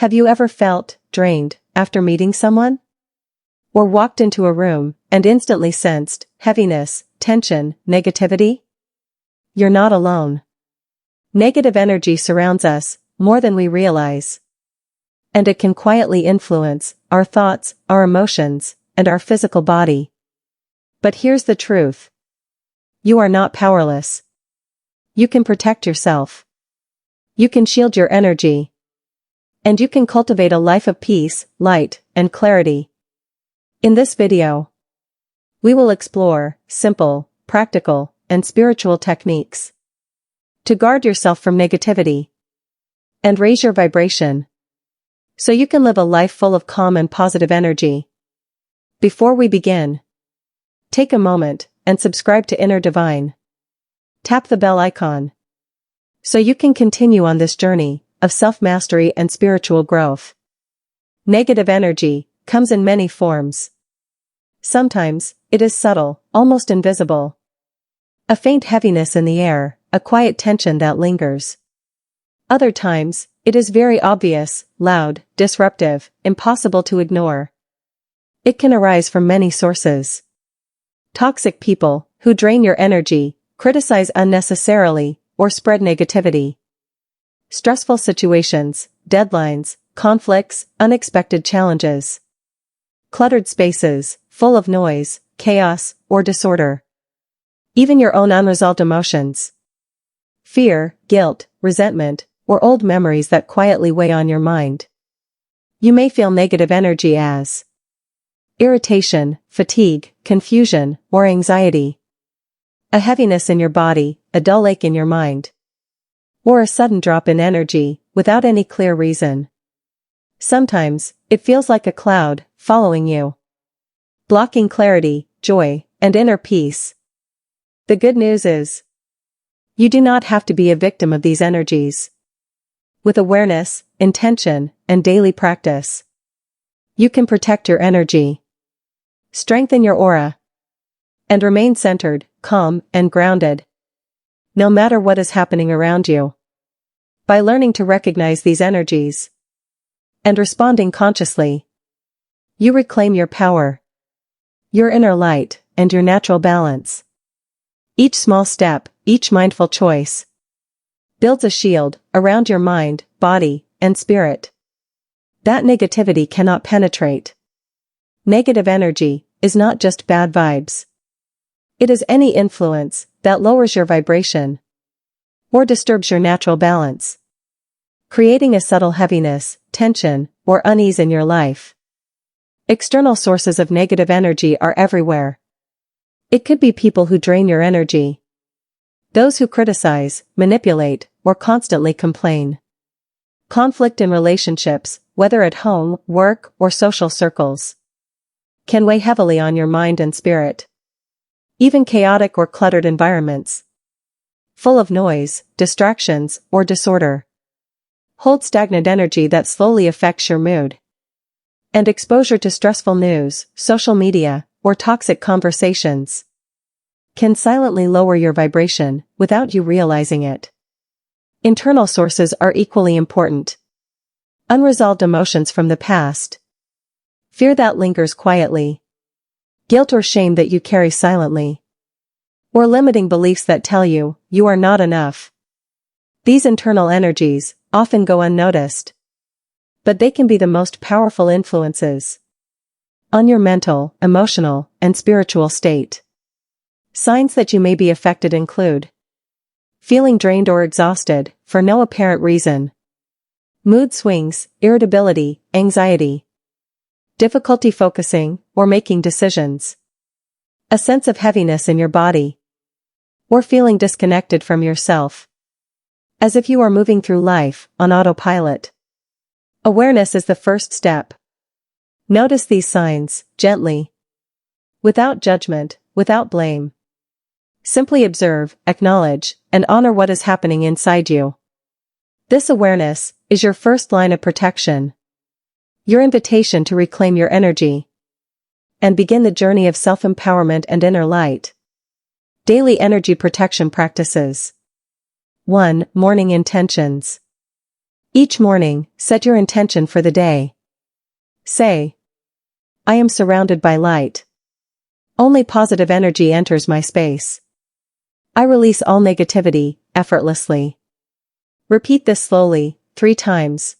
Have you ever felt drained after meeting someone? Or walked into a room and instantly sensed heaviness, tension, negativity? You're not alone. Negative energy surrounds us more than we realize. And it can quietly influence our thoughts, our emotions, and our physical body. But here's the truth. You are not powerless. You can protect yourself. You can shield your energy. And you can cultivate a life of peace, light, and clarity. In this video, we will explore simple, practical, and spiritual techniques to guard yourself from negativity and raise your vibration so you can live a life full of calm and positive energy. Before we begin, take a moment and subscribe to Inner Divine. Tap the bell icon so you can continue on this journey of self-mastery and spiritual growth. Negative energy comes in many forms. Sometimes, it is subtle, almost invisible. A faint heaviness in the air, a quiet tension that lingers. Other times, it is very obvious, loud, disruptive, impossible to ignore. It can arise from many sources. Toxic people, who drain your energy, criticize unnecessarily, or spread negativity. Stressful situations, deadlines, conflicts, unexpected challenges. Cluttered spaces, full of noise, chaos, or disorder. Even your own unresolved emotions. Fear, guilt, resentment, or old memories that quietly weigh on your mind. You may feel negative energy as irritation, fatigue, confusion, or anxiety. A heaviness in your body, a dull ache in your mind. Or a sudden drop in energy, without any clear reason. Sometimes, it feels like a cloud, following you. Blocking clarity, joy, and inner peace. The good news is, you do not have to be a victim of these energies. With awareness, intention, and daily practice, you can protect your energy, strengthen your aura, and remain centered, calm, and grounded, no matter what is happening around you. By learning to recognize these energies and responding consciously, you reclaim your power, your inner light, and your natural balance. Each small step, each mindful choice, builds a shield around your mind, body, and spirit that negativity cannot penetrate. Negative energy is not just bad vibes. It is any influence that lowers your vibration or disturbs your natural balance, creating a subtle heaviness, tension, or unease in your life. External sources of negative energy are everywhere. It could be people who drain your energy, those who criticize, manipulate, or constantly complain. Conflict in relationships, whether at home, work, or social circles, can weigh heavily on your mind and spirit. Even chaotic or cluttered environments, full of noise, distractions, or disorder, hold stagnant energy that slowly affects your mood. And exposure to stressful news, social media, or toxic conversations can silently lower your vibration without you realizing it. Internal sources are equally important. Unresolved emotions from the past, fear that lingers quietly, guilt or shame that you carry silently, or limiting beliefs that tell you you are not enough. These internal energies often go unnoticed, but they can be the most powerful influences on your mental, emotional, and spiritual state. Signs that you may be affected include feeling drained or exhausted for no apparent reason, mood swings, irritability, anxiety, difficulty focusing or making decisions, a sense of heaviness in your body, or feeling disconnected from yourself, as if you are moving through life on autopilot. Awareness is the first step. Notice these signs, gently, without judgment, without blame. Simply observe, acknowledge, and honor what is happening inside you. This awareness is your first line of protection, your invitation to reclaim your energy and begin the journey of self-empowerment and inner light. Daily energy protection practices. 1. Morning intentions. Each morning, set your intention for the day. Say, I am surrounded by light. Only positive energy enters my space. I release all negativity, effortlessly. Repeat this slowly, 3 times.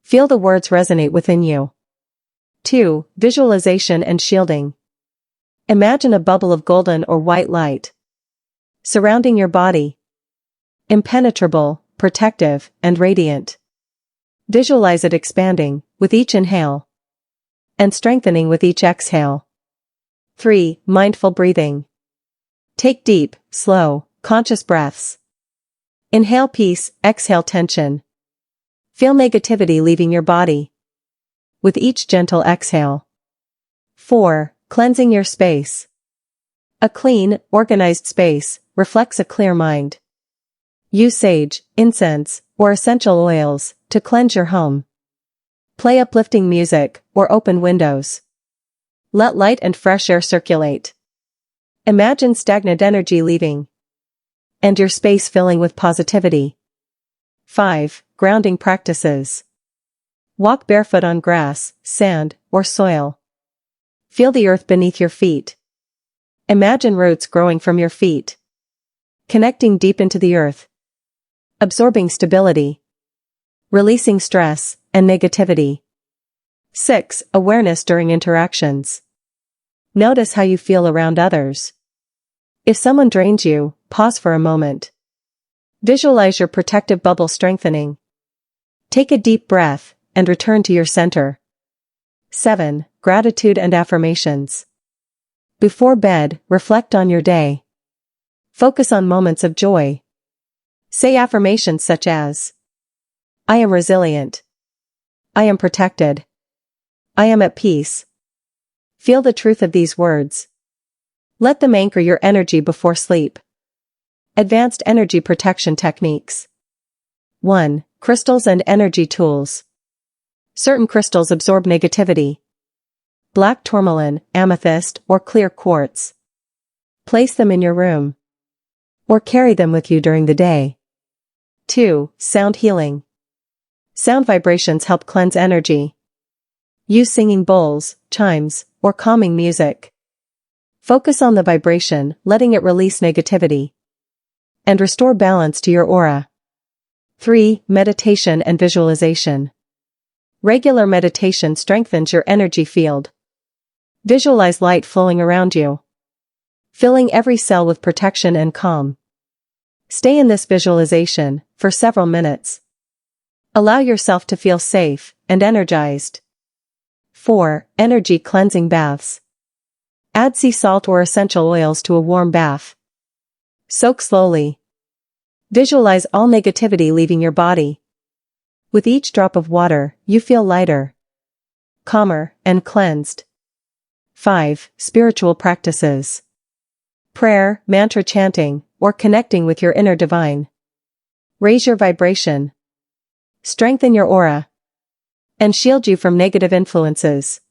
Feel the words resonate within you. 2. Visualization and shielding. Imagine a bubble of golden or white light surrounding your body. Impenetrable, protective, and radiant. Visualize it expanding with each inhale and strengthening with each exhale. 3. Mindful breathing. Take deep, slow, conscious breaths. Inhale peace, exhale tension. Feel negativity leaving your body with each gentle exhale. 4. Cleansing your space. A clean, organized space reflects a clear mind. Use sage, incense, or essential oils to cleanse your home. Play uplifting music or open windows. Let light and fresh air circulate. Imagine stagnant energy leaving and your space filling with positivity. 5. Grounding practices. Walk barefoot on grass, sand, or soil. Feel the earth beneath your feet. Imagine roots growing from your feet, connecting deep into the earth, absorbing stability, releasing stress and negativity. 6. Awareness during interactions. Notice how you feel around others. If someone drains you, pause for a moment. Visualize your protective bubble strengthening. Take a deep breath and return to your center. 7. Gratitude and affirmations. Before bed, reflect on your day. Focus on moments of joy. Say affirmations such as, I am resilient. I am protected. I am at peace. Feel the truth of these words. Let them anchor your energy before sleep. Advanced energy protection techniques. 1. Crystals and energy tools. Certain crystals absorb negativity. Black tourmaline, amethyst, or clear quartz. Place them in your room or carry them with you during the day. 2. Sound healing. Sound vibrations help cleanse energy. Use singing bowls, chimes, or calming music. Focus on the vibration, letting it release negativity and restore balance to your aura. 3. Meditation and visualization. Regular meditation strengthens your energy field. Visualize light flowing around you, filling every cell with protection and calm. Stay in this visualization for several minutes. Allow yourself to feel safe and energized. 4. Energy cleansing baths. Add sea salt or essential oils to a warm bath. Soak slowly. Visualize all negativity leaving your body. With each drop of water, you feel lighter, calmer, and cleansed. 5. Spiritual practices. Prayer, mantra chanting, or connecting with your inner divine. Raise your vibration, strengthen your aura, and shield you from negative influences.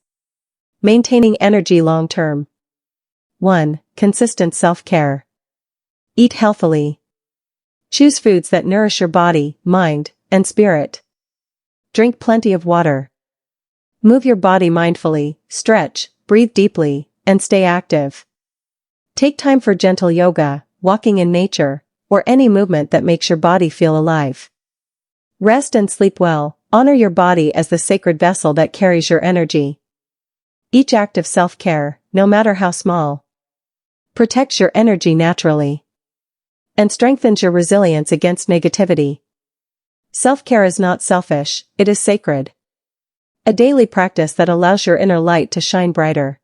Maintaining energy long term. 1. Consistent self-care. Eat healthily. Choose foods that nourish your body, mind, and spirit. Drink plenty of water. Move your body mindfully, stretch, breathe deeply, and stay active. Take time for gentle yoga, walking in nature, or any movement that makes your body feel alive. Rest and sleep well. Honor your body as the sacred vessel that carries your energy. Each act of self-care, no matter how small, protects your energy naturally and strengthens your resilience against negativity. Self-care is not selfish, it is sacred. A daily practice that allows your inner light to shine brighter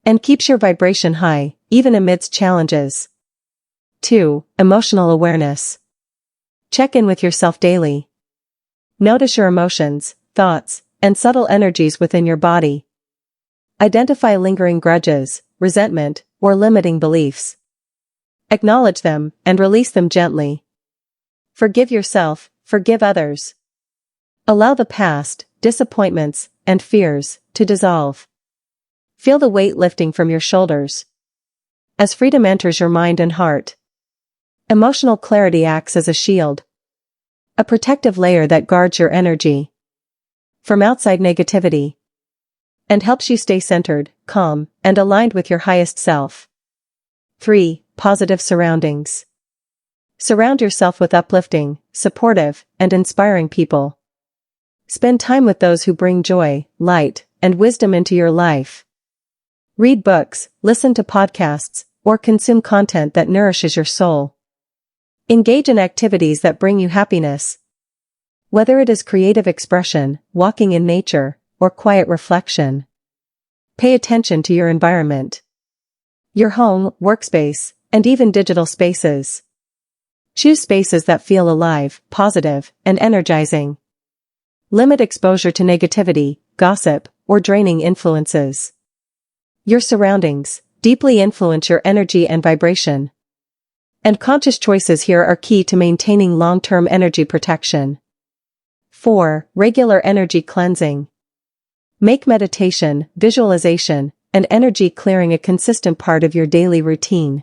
and keeps your vibration high, even amidst challenges. 2. Emotional awareness. Check in with yourself daily. Notice your emotions, thoughts, and subtle energies within your body. Identify lingering grudges, resentment, or limiting beliefs. Acknowledge them and release them gently. Forgive yourself, forgive others. Allow the past, disappointments, and fears to dissolve. Feel the weight lifting from your shoulders as freedom enters your mind and heart. Emotional clarity acts as a shield, A protective layer that guards your energy from outside negativity and helps you stay centered, calm, and aligned with your highest self. 3. Positive surroundings. Surround yourself with uplifting, supportive, and inspiring people. Spend time with those who bring joy, light, and wisdom into your life. Read books, listen to podcasts, or consume content that nourishes your soul. Engage in activities that bring you happiness. Whether it is creative expression, walking in nature, or quiet reflection. Pay attention to your environment. Your home, workspace, and even digital spaces. Choose spaces that feel alive, positive, and energizing. Limit exposure to negativity, gossip, or draining influences. Your surroundings deeply influence your energy and vibration. And conscious choices here are key to maintaining long-term energy protection. 4. Regular energy cleansing. Make meditation, visualization, and energy clearing a consistent part of your daily routine.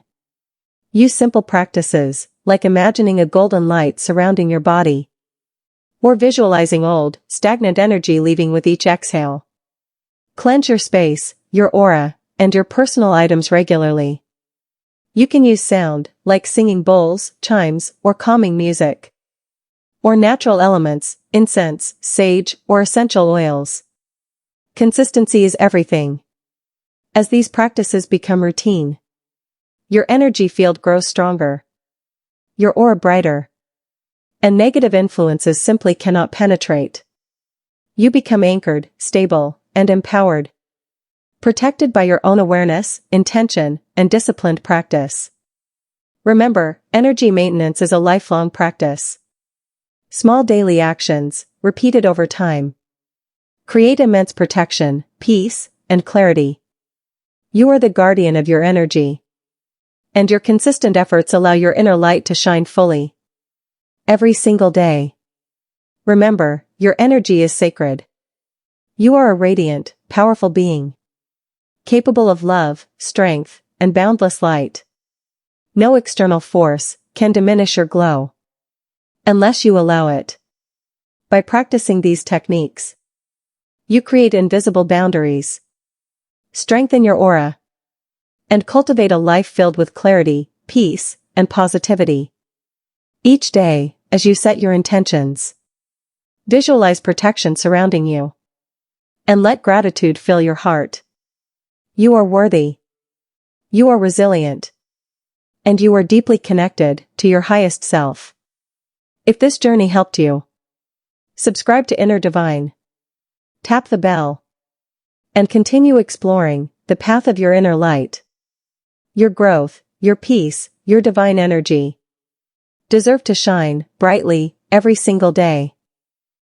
Use simple practices, like imagining a golden light surrounding your body, or visualizing old, stagnant energy leaving with each exhale. Cleanse your space, your aura, and your personal items regularly. You can use sound, like singing bowls, chimes, or calming music. Or natural elements, incense, sage, or essential oils. Consistency is everything. As these practices become routine, your energy field grows stronger, your aura brighter, and negative influences simply cannot penetrate. You become anchored, stable, and empowered, protected by your own awareness, intention, and disciplined practice. Remember, energy maintenance is a lifelong practice. Small daily actions, repeated over time, create immense protection, peace, and clarity. You are the guardian of your energy, and your consistent efforts allow your inner light to shine fully. Every single day. Remember, your energy is sacred. You are a radiant, powerful being, capable of love, strength, and boundless light. No external force can diminish your glow, unless you allow it. By practicing these techniques, you create invisible boundaries, strengthen your aura, and cultivate a life filled with clarity, peace, and positivity. Each day, as you set your intentions, visualize protection surrounding you, and let gratitude fill your heart. You are worthy. You are resilient. And you are deeply connected to your highest self. If this journey helped you, subscribe to Inner Divine. Tap the bell. And continue exploring the path of your inner light. Your growth, your peace, your divine energy deserve to shine brightly every single day.